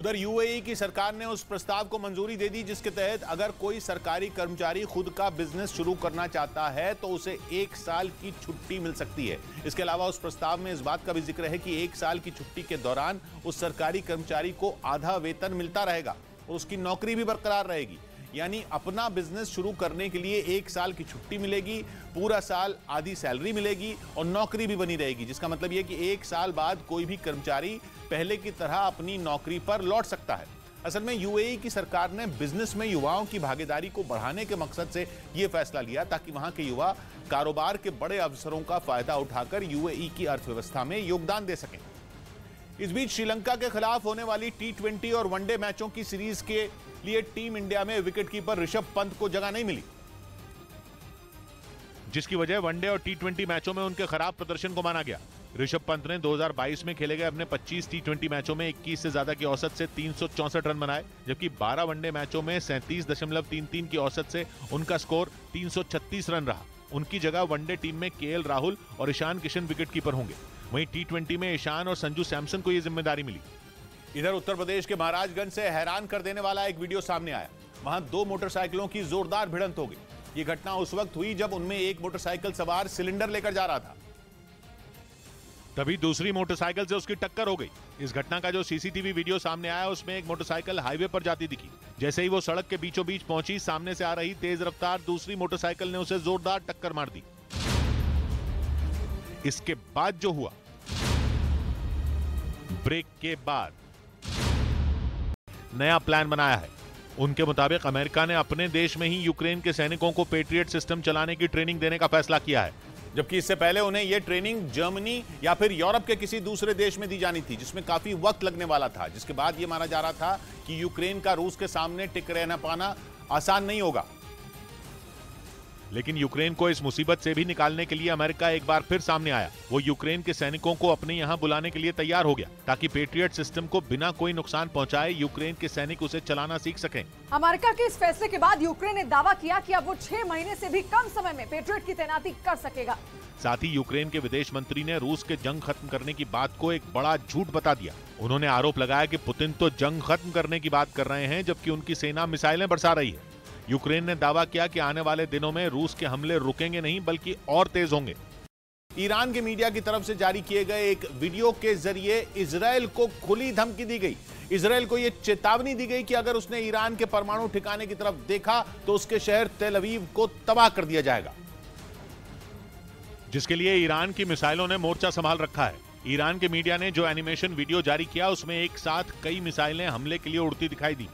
उधर यूएई की सरकार ने उस प्रस्ताव को मंजूरी दे दी जिसके तहत अगर कोई सरकारी कर्मचारी खुद का बिजनेस शुरू करना चाहता है तो उसे 1 साल की छुट्टी मिल सकती है। इसके अलावा उस प्रस्ताव में इस बात का भी जिक्र है कि 1 साल की छुट्टी के दौरान उस सरकारी कर्मचारी को आधा वेतन मिलता रहेगा और उसकी नौकरी भी बरकरार रहेगी। यानी अपना बिजनेस शुरू करने के लिए 1 साल की छुट्टी मिलेगी, पूरा साल आधी सैलरी मिलेगी और नौकरी भी बनी रहेगी, जिसका मतलब यह कि 1 साल बाद कोई भी कर्मचारी पहले की तरह अपनी नौकरी पर लौट सकता है। असल में यूएई की सरकार ने बिजनेस में युवाओं की भागीदारी को बढ़ाने के मकसद से यह फैसला लिया ताकि वहां के युवा कारोबार के बड़े अवसरों का फायदा उठाकर यूएई की अर्थव्यवस्था में योगदान दे सकें। इस बीच श्रीलंका के खिलाफ होने वाली T20 और वनडे मैचों की सीरीज के लिए टीम इंडिया में विकेटकीपर ऋषभ पंत को जगह नहीं मिली, जिसकी वजह वनडे और T20 मैचों में उनके खराब प्रदर्शन को माना गया। ऋषभ पंत ने 2022 में खेले गए अपने 25 T20 मैचों में 21 से ज्यादा की औसत से 364 रन बनाए, जबकि 12 वनडे मैचों में 37.33 की औसत से उनका स्कोर 336 रन रहा। उनकी जगह वनडे टीम में केएल राहुल और ईशान किशन विकेटकीपर होंगे। वहीं T20 में ईशान और संजू सैमसन को यह जिम्मेदारी मिली। इधर उत्तर प्रदेश के महाराजगंज से हैरान कर देने वाला एक वीडियो सामने आया। वहां 2 मोटरसाइकिलों की जोरदार भिड़ंत हो गई। यह घटना उस वक्त हुई जब उनमें एक मोटरसाइकिल सवार सिलेंडर लेकर जा रहा था, तभी दूसरी मोटरसाइकिल से उसकी टक्कर हो गई। इस घटना का जो सीसीटीवी वीडियो सामने आया उसमें एक मोटरसाइकिल हाईवे पर जाती दिखी। जैसे ही वो सड़क के बीचों बीच पहुंची, सामने से आ रही तेज रफ्तार दूसरी मोटरसाइकिल ने उसे जोरदार टक्कर मार दी। इसके बाद जो हुआ, ब्रेक के बाद नया प्लान बनाया है। उनके मुताबिक अमेरिका ने अपने देश में ही यूक्रेन के सैनिकों को पेट्रियट सिस्टम चलाने की ट्रेनिंग देने का फैसला किया है, जबकि इससे पहले उन्हें यह ट्रेनिंग जर्मनी या फिर यूरोप के किसी दूसरे देश में दी जानी थी, जिसमें काफी वक्त लगने वाला था, जिसके बाद यह माना जा रहा था कि यूक्रेन का रूस के सामने टिक रहना पाना आसान नहीं होगा। लेकिन यूक्रेन को इस मुसीबत से भी निकालने के लिए अमेरिका एक बार फिर सामने आया। वो यूक्रेन के सैनिकों को अपने यहां बुलाने के लिए तैयार हो गया ताकि पेट्रियट सिस्टम को बिना कोई नुकसान पहुंचाए यूक्रेन के सैनिक उसे चलाना सीख सकें। अमेरिका के इस फैसले के बाद यूक्रेन ने दावा किया कि अब वो 6 महीने से भी कम समय में पेट्रियट की तैनाती कर सकेगा। साथ ही यूक्रेन के विदेश मंत्री ने रूस के जंग खत्म करने की बात को एक बड़ा झूठ बता दिया। उन्होंने आरोप लगाया कि पुतिन तो जंग खत्म करने की बात कर रहे हैं, जबकि उनकी सेना मिसाइलें बरसा रही है। यूक्रेन ने दावा किया कि आने वाले दिनों में रूस के हमले रुकेंगे नहीं बल्कि और तेज होंगे। ईरान के मीडिया की तरफ से जारी किए गए एक वीडियो के जरिए इजरायल को खुली धमकी दी गई। इजरायल को यह चेतावनी दी गई कि अगर उसने ईरान के परमाणु ठिकाने की तरफ देखा तो उसके शहर तेल अवीव को तबाह कर दिया जाएगा, जिसके लिए ईरान की मिसाइलों ने मोर्चा संभाल रखा है। ईरान के मीडिया ने जो एनिमेशन वीडियो जारी किया उसमें एक साथ कई मिसाइलें हमले के लिए उड़ती दिखाई दी।